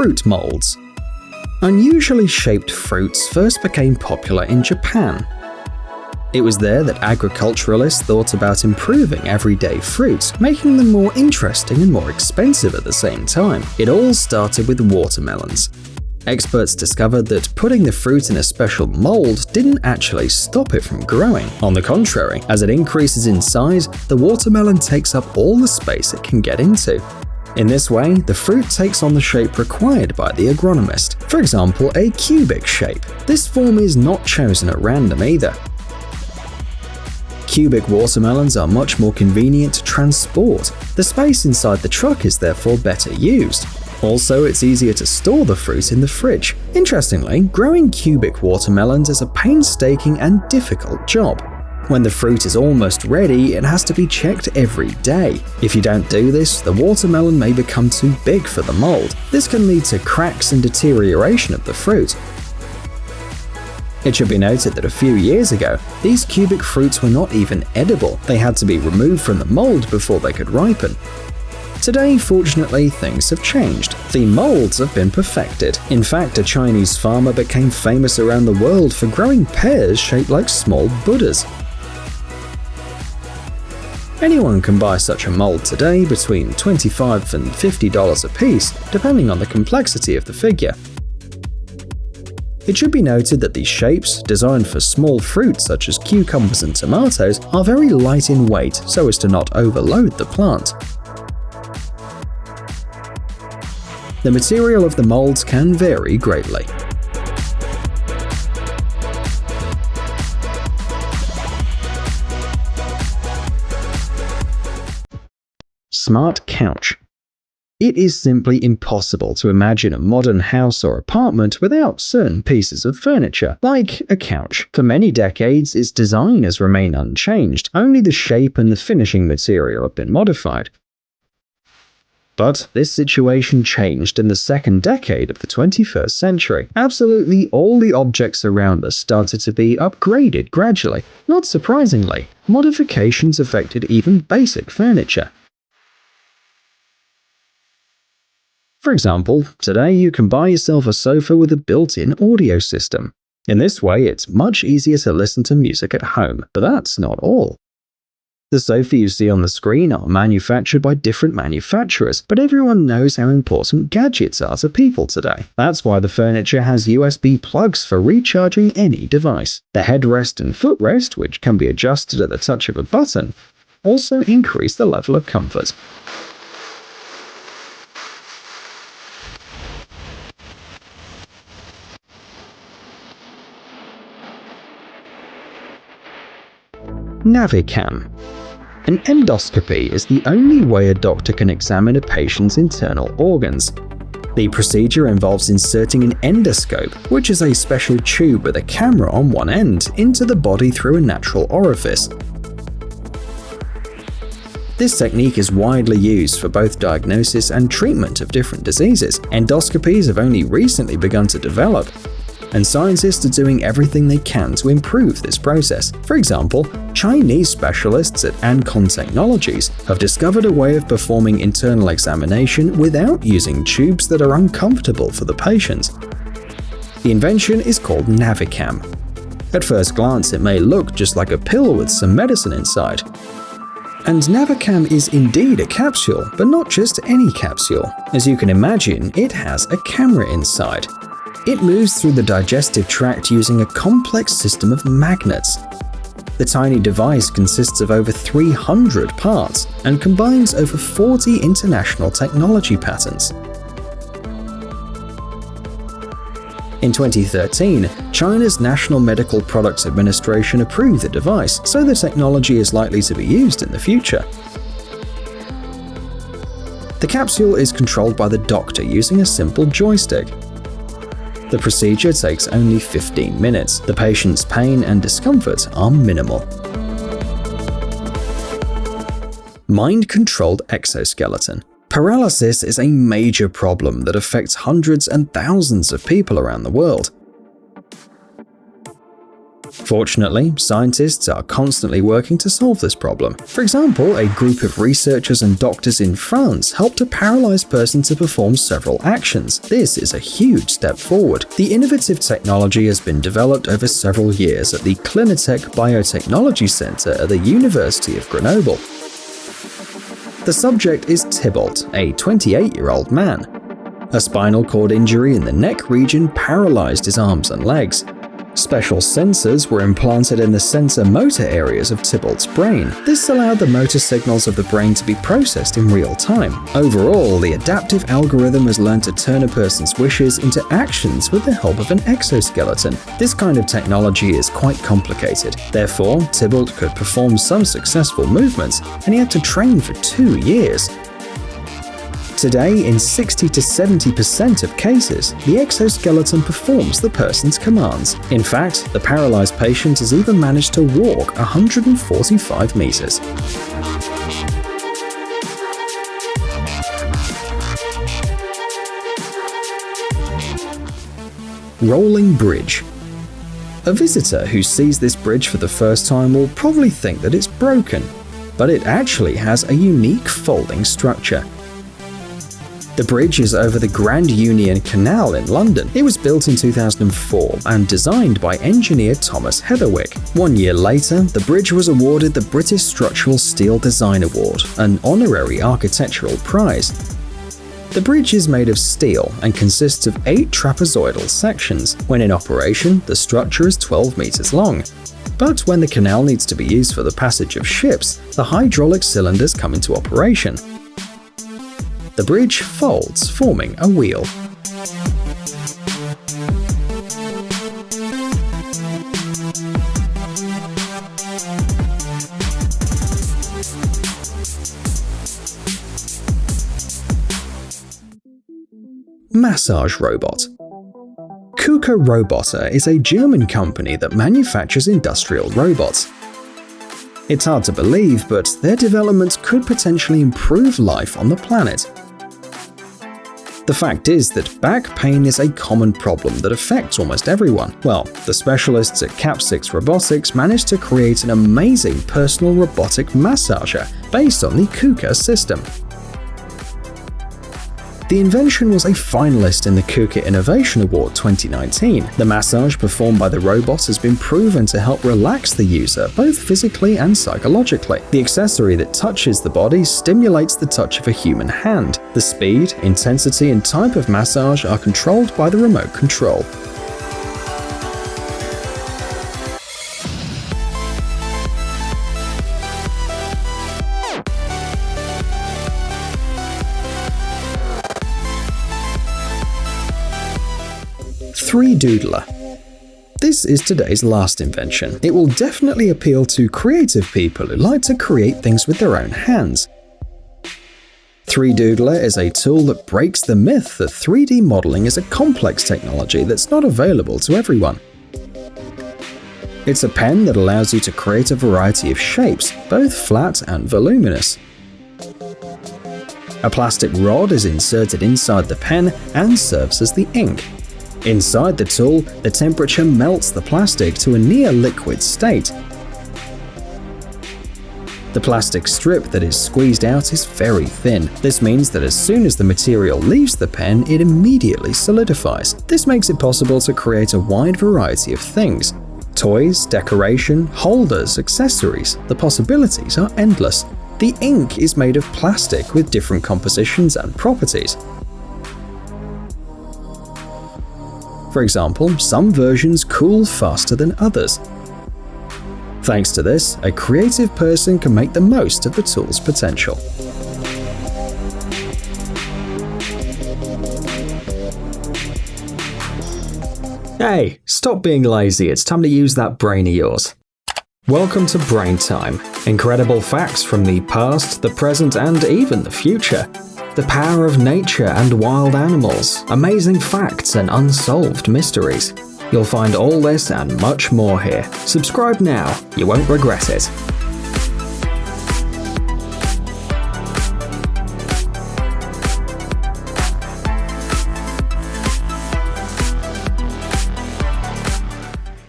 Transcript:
Fruit molds. Unusually shaped fruits first became popular in Japan. It was there that agriculturalists thought about improving everyday fruits, making them more interesting and more expensive at the same time. It all started with watermelons. Experts discovered that putting the fruit in a special mold didn't actually stop it from growing. On the contrary, as it increases in size, the watermelon takes up all the space it can get into. In this way, the fruit takes on the shape required by the agronomist, for example, a cubic shape. This form is not chosen at random either. Cubic watermelons are much more convenient to transport. The space inside the truck is therefore better used. Also, it's easier to store the fruit in the fridge. Interestingly, growing cubic watermelons is a painstaking and difficult job. When the fruit is almost ready, it has to be checked every day. If you don't do this, the watermelon may become too big for the mold. This can lead to cracks and deterioration of the fruit. It should be noted that a few years ago, these cubic fruits were not even edible. They had to be removed from the mold before they could ripen. Today, fortunately, things have changed. The molds have been perfected. In fact, a Chinese farmer became famous around the world for growing pears shaped like small Buddhas. Anyone can buy such a mold today between $25 and $50 a piece, depending on the complexity of the figure. It should be noted that these shapes, designed for small fruits such as cucumbers and tomatoes, are very light in weight so as to not overload the plant. The material of the molds can vary greatly. Smart couch. It is simply impossible to imagine a modern house or apartment without certain pieces of furniture, like a couch. For many decades, its design has remained unchanged, only the shape and the finishing material have been modified. But this situation changed in the second decade of the 21st century. Absolutely all the objects around us started to be upgraded gradually. Not surprisingly, modifications affected even basic furniture. For example, today you can buy yourself a sofa with a built-in audio system. In this way, it's much easier to listen to music at home, but that's not all. The sofa you see on the screen are manufactured by different manufacturers, but everyone knows how important gadgets are to people today. That's why the furniture has USB plugs for recharging any device. The headrest and footrest, which can be adjusted at the touch of a button, also increase the level of comfort. Navicam. An endoscopy is the only way a doctor can examine a patient's internal organs. The procedure involves inserting an endoscope, which is a special tube with a camera on one end, into the body through a natural orifice. This technique is widely used for both diagnosis and treatment of different diseases. Endoscopies have only recently begun to develop, and scientists are doing everything they can to improve this process. For example, Chinese specialists at Ancon Technologies have discovered a way of performing internal examination without using tubes that are uncomfortable for the patient. The invention is called Navicam. At first glance, it may look just like a pill with some medicine inside. And Navicam is indeed a capsule, but not just any capsule. As you can imagine, it has a camera inside. It moves through the digestive tract using a complex system of magnets. The tiny device consists of over 300 parts and combines over 40 international technology patents. In 2013, China's National Medical Products Administration approved the device, so the technology is likely to be used in the future. The capsule is controlled by the doctor using a simple joystick. The procedure takes only 15 minutes. The patient's pain and discomfort are minimal. Mind-controlled exoskeleton. Paralysis is a major problem that affects hundreds and thousands of people around the world. Fortunately, scientists are constantly working to solve this problem. For example, a group of researchers and doctors in France helped a paralyzed person to perform several actions. This is a huge step forward. The innovative technology has been developed over several years at the Clinitech Biotechnology Center at the University of Grenoble. The subject is Thibault, a 28-year-old man. A spinal cord injury in the neck region paralyzed his arms and legs. Special sensors were implanted in the sensor motor areas of Thibault's brain. This allowed the motor signals of the brain to be processed in real time. Overall, the adaptive algorithm has learned to turn a person's wishes into actions with the help of an exoskeleton. This kind of technology is quite complicated. Therefore, Thibault could perform some successful movements, and he had to train for 2 years. Today, in 60 to 70% of cases, the exoskeleton performs the person's commands. In fact, the paralyzed patient has even managed to walk 145 meters. Rolling bridge. A visitor who sees this bridge for the first time will probably think that it's broken, but it actually has a unique folding structure. The bridge is over the Grand Union Canal in London. It was built in 2004 and designed by engineer Thomas Heatherwick. 1 year later, the bridge was awarded the British Structural Steel Design Award, an honorary architectural prize. The bridge is made of steel and consists of 8 trapezoidal sections. When in operation, the structure is 12 meters long. But when the canal needs to be used for the passage of ships, the hydraulic cylinders come into operation. The bridge folds, forming a wheel. Massage robot. KUKA Robotic is a German company that manufactures industrial robots. It's hard to believe, but their developments could potentially improve life on the planet. The fact is that back pain is a common problem that affects almost everyone. Well, the specialists at Cap6 Robotics managed to create an amazing personal robotic massager based on the KUKA system. The invention was a finalist in the KUKA Innovation Award 2019. The massage performed by the robot has been proven to help relax the user both physically and psychologically. The accessory that touches the body stimulates the touch of a human hand. The speed, intensity, and type of massage are controlled by the remote control. Doodler. This is today's last invention. It will definitely appeal to creative people who like to create things with their own hands. 3Doodler is a tool that breaks the myth that 3D modeling is a complex technology that's not available to everyone. It's a pen that allows you to create a variety of shapes, both flat and voluminous. A plastic rod is inserted inside the pen and serves as the ink. Inside the tool, the temperature melts the plastic to a near-liquid state. The plastic strip that is squeezed out is very thin. This means that as soon as the material leaves the pen, it immediately solidifies. This makes it possible to create a wide variety of things. Toys, decoration, holders, accessories. The possibilities are endless. The ink is made of plastic with different compositions and properties. For example, some versions cool faster than others. Thanks to this, a creative person can make the most of the tool's potential. Hey, stop being lazy, it's time to use that brain of yours. Welcome to Brain Time. Incredible facts from the past, the present, and even the future. The power of nature and wild animals, amazing facts and unsolved mysteries. You'll find all this and much more here. Subscribe now, you won't regret it.